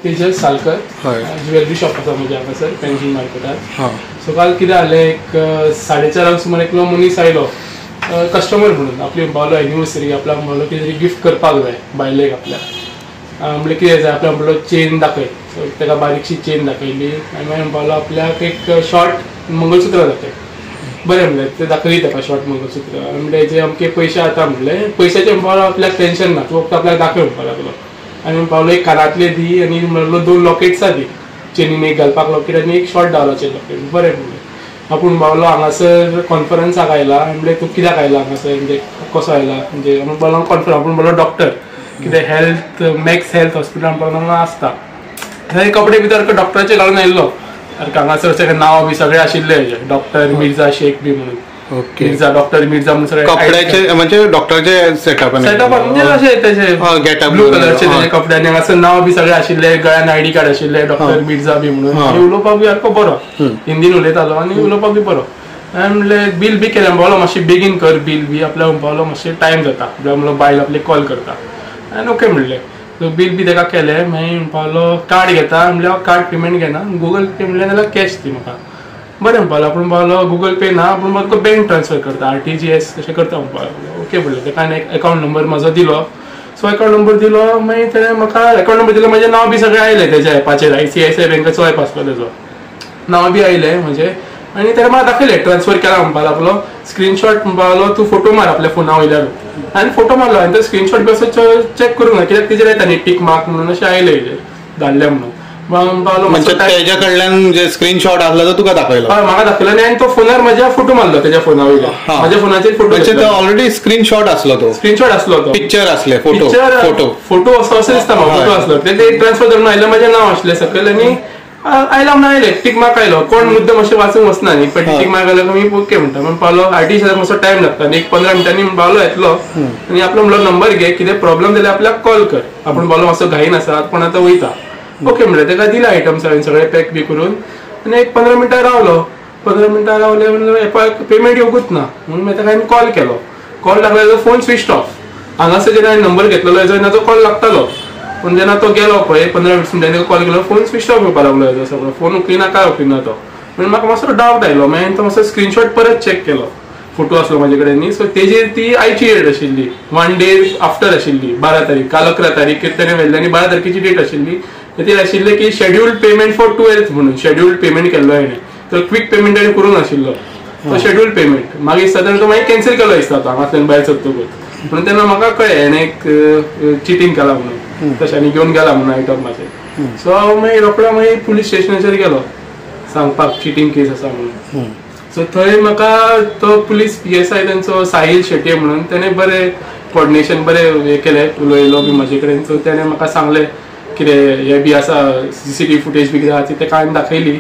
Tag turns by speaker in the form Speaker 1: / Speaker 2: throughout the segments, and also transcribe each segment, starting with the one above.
Speaker 1: Tejas Salkar jewellery shop आसा म्हजे हांगासर पेन्शन मार्केटार. सो काल कितें जालें, एक 4:30 सुमार एकलो मनीस आयलो कस्टमर म्हणून. आपली म्हणपालो एनिवर्सरी, आपल्याक म्हणलो कितें तरी गिफ्ट करपाक जाय बायलेक आपल्या. म्हणजे कितें जाय, आपल्याक म्हणलो चेन दाखय. सो ताका बारीकशी चेन दाखयली आनी मागीर म्हणपालो आपल्याक एक शॉर्ट मंगळसूत्र दाखय. बरें म्हणलें, ते दाखयली ताका शॉर्ट मंगळसूत्र. म्हणजे हेजे अमके पयशे आता म्हणले. पयशाचें म्हणपालो आपल्याक टेन्शन ना, तूं फक्त आपल्याक दाखय म्हणपाक लागलो. आनी म्हणपालो एक कानातले दी आनी म्हणलो 2 लॉकेट्सां दी. चेनीन एक घालपाक लॉकेट आनी एक शॉर्ट डावलाचेर लॉकेट. बरें म्हणलें. आपूण म्हणपालो हांगासर कॉन्फरन्साक आयला. म्हणजे तूं कित्याक आयला हांगासर, म्हणजे कसो आयला, म्हणजे म्हणपालो कॉन्फरन्स. आपूण म्हणलो डॉक्टर, कितें हेल्थ मॅक्स हेल्थ हॉस्पिटल म्हणपालो आसता. थंय कपडे भितर डॉक्टराचे घालून आयिल्लो. हांगासर सगळे नांव बी सगळे आशिल्ले डॉक्टर मिर्झा शेख बी म्हणून. मिर्झा, डॉक्टर मिर्झा म्हणून सगळे
Speaker 2: कपड्याचे, म्हणजे डॉक्टरचे सेटअप
Speaker 1: म्हणजे अशे तेजे ब्लू कलरचे तेजे कपडे आनी हांगासर नांव बी सगळे आशिल्ले. गळ्यान आयडी कार्ड आशिल्ले डॉक्टर मिर्झा बी म्हणून. आनी उलोवपाक बी सारको बरो, हिंदीन उलयतालो आनी उलोवपाक बी बरो. हांवें म्हणलें बील बी केलें. म्हणपालो मातशें बेगीन कर बील बी. आपल्याक म्हणपालो मातशें टायम जाता, आपल्याक म्हणलो बायल आपले कॉल करता. हांवें ओके म्हणलें. बील बी ताका केलें. मागीर म्हणपालो कार्ड घेता. म्हणल्यार हांव कार्ड पेमेंट घेना, गुगल पे म्हणलें जाल्यार कॅश दी म्हाका. बरें म्हणपालो. आपूण म्हणपालो गुगल पे ना, आपूण म्हाका बँक ट्रान्सफर करता, RTGS तशें करता म्हणपालो. ओके म्हणलें. ताका आनी अकावंट नंबर म्हजो दिलो. सो अकावंट नंबर दिलो. मागीर तेणें म्हाका अकावंट नंबर दिलो. म्हजें नांव बी सगळें आयलें तेज्या एपाचेर. ICICI बँकेचो एप आसलो तेजो, नांव बी आयलें म्हजें. आनी ताका म्हाका दाखयलें ट्रान्सफर केला म्हणपाक लागलो. स्क्रीनशॉट म्हणपालो तूं फोटो मार आपल्या फोना वयल्यान. हांवें फोटो मारलो आनी तो स्क्रीनशॉट बी असो चॅक करूंक ना, कित्याक तेजेर येता न्ही टीक मार्क म्हणून अशें आयलें धाडलें म्हणून.
Speaker 2: म्हणजे तेज्या कडल्यान जे स्क्रीनशॉट आसलो तो तुका दाखयलो?
Speaker 1: हय, म्हाका दाखयलो आनी तो फोनार म्हज्या फोटो मारलो तेज्या फोना वयल्यान. म्हज्या फोनाचेर फोटो.
Speaker 2: म्हणजे तो ऑलरेडी स्क्रीनशॉट आसलो? तो स्क्रीनशॉट
Speaker 1: आसलो, तो
Speaker 2: पिक्चर आसले, फोटो
Speaker 1: फोटो असो दिसता म्हाका. फोटो आसलो ते ट्रान्सफर करून आयलें. म्हजें नांव आसलें सकयल आनी आयला म्हणून आयलें. टीक मार्क आयलो. कोण मुद्दम अशें वाचूंक वचना न्ही, पण टीक मार्क आयलो मी ओके म्हणटा. म्हणपालो RTGS मातसो टायम लागता आनी 15 मिनटांनी म्हणपालो येतलो. आनी आपलो म्हणलो नंबर घे, कितें प्रॉब्लम जाल्यार आपल्याक कॉल कर. आपूण म्हणपालो मातसो घाईन आसा, पण आतां वयता. ओके म्हणलें. ताका दिला आयटम्स हांवें सगळे पॅक बी करून. आनी एक 15 मिनटां रावलो. 15 मिनटां रावले म्हणल्यार एपाक पेमेंट येवंकूच ना. म्हणून मागीर ताका हांवें कॉल केलो. कॉल लागलो जाल्यार फोन स्विच ऑफ. हांगासर जेन्ना हांवें नंबर घेतलेलो हेजो तो कॉल लागतालो, पूण जेन्ना तो गेलो पळय 15 मिनटांनी कॉल केलो, फोन स्विच ऑफ येवपाक लागलो हेजो सगळो. फोन उखलिना काय उखलिना तो. म्हणून म्हाका मातसो डावट आयलो. मागीर तो मातसो स्क्रीनशॉट परत चॅक केलो. फोटो आसलो म्हाजे कडेन न्ही. सो तेजेर ती आयची डेट आशिल्ली, 1 डे आफ्टर आशिल्ली. 12 तारीख, काल 11 तारीख तेणें व्हेल्ली आनी 12 तारखेची डेट आशिल्ली. तेजेर आशिल्लें की शेड्यूल्ड पेमेंट फॉर 12th म्हणून. शेड्यूल्ड पेमेंट केल्लो हांवें. तो क्विक पेमेंट ताणें करूंक नाशिल्लो, तो शेड्यूल्ड पेमेंट. मागीर सदां तो मागीर कॅन्सील केलो दिसता तो हांगांतल्यान भायर सरतकूच. म्हणून तेन्ना म्हाका कळ्ळें हेणें एक चिटींग केलां म्हणून. तशें आनी घेवन गेला म्हणून आयटम म्हाजे. सो हांव मागीर रोखडो मागीर पुलीस स्टेशनाचेर गेलो सांगपाक चिटींग केस आसा म्हणून. सो थंय म्हाका तो पुलीस PSI तेंचो साहिल शेट्ये म्हणून, तेणें बरें कोऑर्डिनेशन बरें हें केलें. उलयलो बी म्हाजे कडेन. सो तेणें म्हाका सांगलें कितें हें बी आसा, CCTV फुटेज बी कितें आसा तें हांवें दाखयली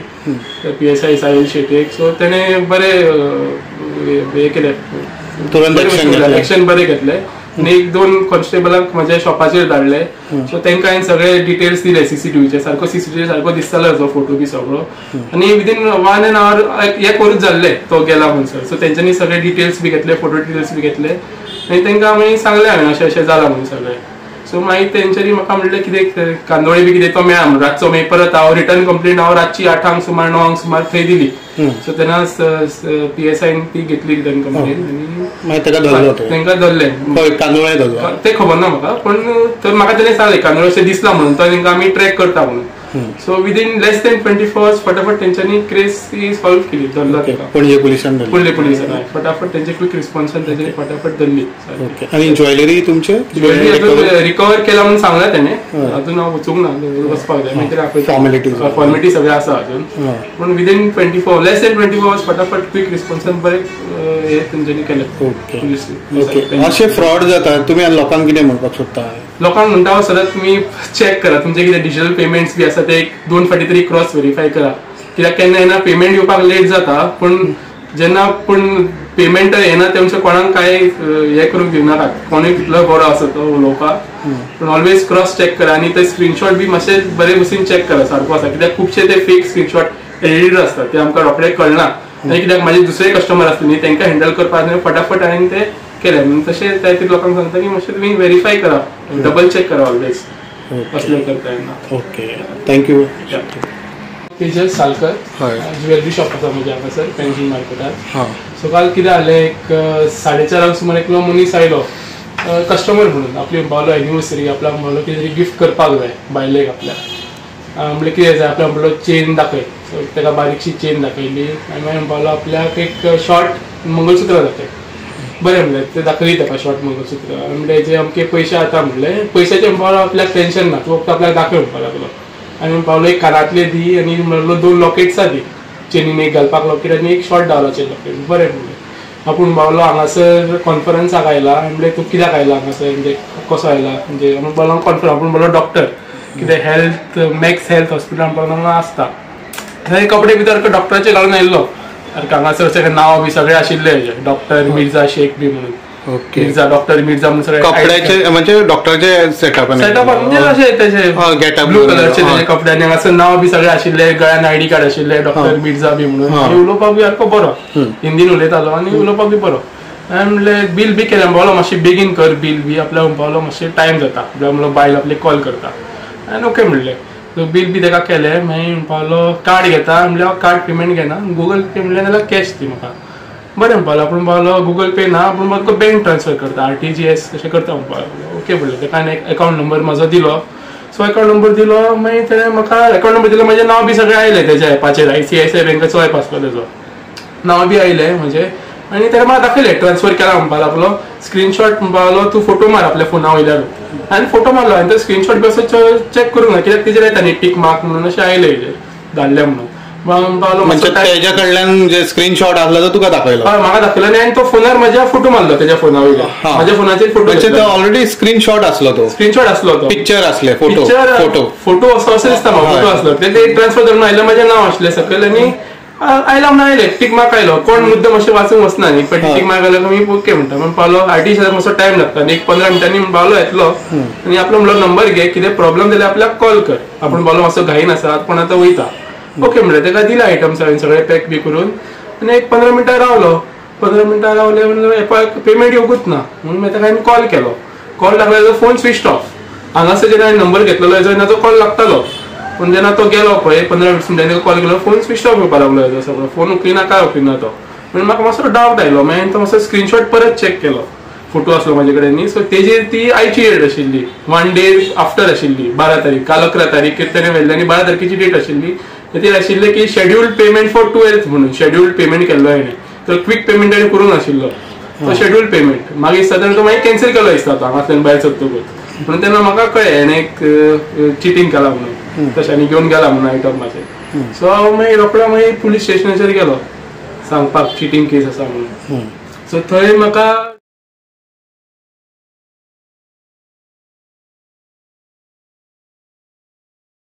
Speaker 1: PSI साहिल शेट्येक. सो तेणें बरें हें केलें, एक्शन बरें घेतलें. आनी 1-2 कॉन्स्टेबलांक म्हाज्या शॉपाचेर धाडले. सो तांकां हांवें सगळे डिटेल्स दिले CCTVचे. सारको CCTV सारको दिसतालो हेजो फोटो बी सगळो. आनी विदीन 1 hour एक वरूच जाल्लें तो गेला म्हणसर. सो तेंच्यांनी सगळे डिटेल्स बी घेतले, फोटो डिटेल्स बी घेतले. आनी तांकां मागीर सांगलें हांवें अशें अशें जालां म्हणून सगळें. सो मागीर तेंच्यांनी म्हाका म्हणलें कितें कांदोळे बी कितें तो मेळ्ळा म्हणून रातचो. मागीर परत हांव रिटर्न कंप्लेंट हांव रातची 8 सुमार 9 सुमार थंय दिली. सो तेन्ना PSI ती घेतली रिटर्न कंप्लेंट आनी तांकां धरलें.
Speaker 2: कांदोळे धरलो
Speaker 1: तें खबर ना म्हाका, पण तर म्हाका तेणें सांगलें कांदोळे अशें दिसला म्हणून, तो तांकां आमी ट्रॅक करता म्हणून. So within less than 24 hours फटाफट तेंच्यांनी केस ती सॉल्व केली. धरला ताका
Speaker 2: पणजे पुलिसान.
Speaker 1: फटाफट तेंचे क्विक रिस्पॉन्सान तेंच्यांनी फटाफट धरली.
Speaker 2: आनी ज्वेलरी तुमचे?
Speaker 1: ज्वेलरी रिकवर केला म्हणून सांगला तेणें. अजून हांव वचूंक ना, वचपाक जाय. मागीर फॉर्मेलिटी सगळें आसा अजून. पूण विदीन 24 less than 24 hours फटाफट क्विक रिस्पॉन्सान बरें हे तेंच्यांनी केलें.
Speaker 2: अशें फ्रॉड जाता, तुमी लोकांक कितें म्हणपाक सोदता?
Speaker 1: लोकांक म्हणटा सदांच तुमी चॅक करा तुमचे कितें डिजिटल पेमेंट्स बी आसा ते 1-2 फावटी तरी क्रॉस व्हेरीफाय करा. कित्याक केन्ना येना पेमेंट येवपाक लेट जाता, पूण जेन्ना पेमेंट येना तेमचे कोणाक काय हे करूंक दिवनाकात. कोणूय कितलो बरो आसा तो उलोवपाक, पूण ऑलवेज क्रॉस चॅक करा. आनी ते स्क्रीनशॉट बी मातशे बरे भशेन चॅक करा सारको आसा. कित्याक खुबशे ते फेक स्क्रीनशॉट एडिटेड आसतात, ते आमकां रोखडे कळना. आनी कित्याक म्हाजे दुसरे कस्टमर आसले न्ही, तांकां हँडल करपाक फटाफट हांवें ते केलें. म्हणून तशें त्या लोकांक सांगता की मातशें तुमी व्हेरीफाय करा, डबल चॅक करा ऑलवेज. असले करता येना.
Speaker 2: Okay, thank you.
Speaker 1: तेजस सालकर
Speaker 2: हय.
Speaker 1: ज्वेलरी शॉप आसा म्हणजे हांगासर पेन्शन मार्केटार.
Speaker 2: हां.
Speaker 1: सो काल कितें जालें, एक 4:30 सुमार एकलो मनीस आयलो कस्टमर म्हणून. आपली पावलो एनिवर्सरी, आपल्याक म्हणलो कितें तरी गिफ्ट करपाक जाय बायलेक आपल्या. म्हणजे कितें जाय, आपल्याक म्हणलो चेन दाखय. सो ताका बारीकशी चेन दाखयली आनी मागीर पावलो आपल्याक एक शॉर्ट मंगळसूत्र दाखय. बरें म्हणलें, ते दाखयली ताका शॉर्ट मंगळसूत्र. म्हणजे जे अमके पयशे आता म्हणले, पयशाचे पावलो आपल्याक टेन्शन ना, तूं फक्त आपल्याक दाखय म्हणपाक लागलो. आनी पावलो एक कानातले दी आनी म्हणलो 2 लॉकेट्सां दी. चेनीन एक घालपाक लॉकेट आनी एक शॉर्ट डावलाचेर लॉकेट. बरें म्हणलें. आपूण पावलो हांगासर कॉन्फरन्साक आयला. म्हणजे तूं कित्याक आयला हांगासर, म्हणजे कसो आयला, म्हणजे आपूण पावलो कॉन्फरन्स. आपूण पावलो डॉक्टर, कितें हेल्थ मॅक्स हेल्थ हॉस्पिटल पावलो आसता. थंय कपडे भितर डॉक्टराचे घालून आयिल्लो. हांगासर सगळे नांव बी सगळे आशिल्ले डॉक्टर मिर्झा शेख बी म्हणून.
Speaker 2: ओके.
Speaker 1: मिर्झा, डॉक्टर मिर्झा म्हणून सगळे
Speaker 2: कपड्याचे म्हणजे डॉक्टरचे सेटअप
Speaker 1: म्हणजे असे त्याचे
Speaker 2: गेटअप
Speaker 1: ब्लू कलरचे त्याचे कपडे आनी हांगासर नांव बी सगळे आशिल्ले, गळ्यान आयडी कार्ड आशिल्ले डॉक्टर मिर्झा बी म्हणून. आनी उलोवपाक बी सारको बरो, हिंदीन उलयतालो आनी उलोवपाक बी बरो. हांवें म्हणलें बील बी केलें. पावलो मातशें बेगीन कर बील बी, आपल्याक पावलो मातशें टायम जाता, आपल्याक म्हणलो बायल आपली कॉल करता. हांवें ओके म्हणलें. सो बील बी ताका केलें. मागीर पावलो कार्ड घेता म्हणल्यार हांव कार्ड पेमेंट घेना, गुगल पे म्हणलें जाल्यार कॅश दी म्हाका. बरें म्हणपाक लागलो. आपूण पावलो गुगल पे ना, आपूण तुका बँक ट्रान्सफर करता, RTGS तशें करता म्हणपाक लागलो. ओके म्हणलें. ताका आनी अकावंट नंबर म्हाजो दिलो. सो अकावंट नंबर दिलो. मागीर तेणें म्हाका अकावंट नंबर दिलो. म्हजें नांव बी सगळें आयलें तेज्या एपाचेर. ICICI बँकेचो एप आसलो तेजो, नांव बी आयलें म्हजें. आनी तेणें म्हाका दाखयलें ट्रान्सफर केला म्हणपाक लागलो. स्क्रीनशॉट म्हणपाक लागलो, तूं फोटो मार आपल्या फोना वयल्यान. हांवें फोटो मारलो आनी तो स्क्रीनशॉट बी असो चॅक करूंक ना, कित्याक तेजेर येता न्ही टीक मार्क म्हणून अशें आयलें धाडलें म्हणून.
Speaker 2: म्हणजे तेज्या कडल्यान जे स्क्रीनशॉट आसलो तो तुका दाखयलो.
Speaker 1: हय, म्हाका दाखयलो आनी तो फोनार म्हज्या फोटो मारलो तेज्या फोना वयल्यान. म्हाज्या फोनाचेर फोटो.
Speaker 2: म्हणजे तो ऑलरेडी स्क्रीनशॉट आसलो, तो
Speaker 1: स्क्रीनशॉट आसलो, तो
Speaker 2: पिक्चर आसले, फोटो
Speaker 1: फोटो असो दिसता म्हाका. फोटो आसलो ते ट्रान्सफर करून आयलें. म्हजें नांव आसलें सकयल आनी आयला म्हणून आयलें. टीक मार्क आयलो. कोण मुद्दम अशें वाचूंक वचना न्ही, पण टीक मार्क आयलो मी ओके म्हणटा. म्हणून पावलो RTGS मातसो टायम लागता आनी एक 15 मिनटांनी पावलो येतलो. आनी आपलो म्हणलो नंबर घे, कितें प्रॉब्लेम जाल्यार आपल्याक कॉल कर. आपूण पावलो मातसो घाईन आसा, पण आतां वयता. ओके म्हणलें. ताका दिला आयटम्स हांवें सगळे पॅक बी करून. आनी एक 15 मिनटां रावलो. 15 मिनटां रावले म्हणजे एपाक पेमेंट येवंकूच ना. म्हणून मागीर ताका हांवें कॉल केलो. कॉल लागलो, ताजो फोन स्विच ऑफ. हांगासर जेन्ना हांवें नंबर घेतलेलो हेजो ताजो कॉल लागतालो, पूण जेन्ना तो गेलो पळय 15-20 मिनटांनी कॉल केलो, फोन स्विच ऑफ येवपाक लागलो हेजो सगळो. फोन उखलिना काय उखलिना तो. म्हणून म्हाका मातसो डावट आयलो. मागीर तो मातसो स्क्रीनशॉट परत चॅक केलो. फोटो आसलो म्हाजे कडेन न्ही. सो तेजेर ती आयची डेट आशिल्ली, 1 डे आफ्टर आशिल्ली. 12 तारीख, काल 11 तारीख तेणें व्हेल्ली आनी 12 तारखेची डेट आशिल्ली. तेजेर आशिल्लें की शेड्यूल्ड पेमेंट फॉर 12th म्हणून. शेड्यूल्ड पेमेंट केल्लो हांवें. तो क्विक पेमेंट ताणें करूंक नाशिल्लो, तो शेड्यूल्ड पेमेंट. मागीर सदां तो मागीर कॅन्सल केलो दिसता तो हांगासल्यान भायर सरतकूच. म्हणून तेन्ना म्हाका कळ्ळें हेणें एक चिटींग केलां म्हणून. तशें आनी घेवन गेला म्हणून आयटम म्हाजे. सो हांव मागीर रोखडो मागीर पुलीस स्टेशनाचेर गेलो सांगपाक चिटींग केस आसा म्हणून. सो थंय म्हाका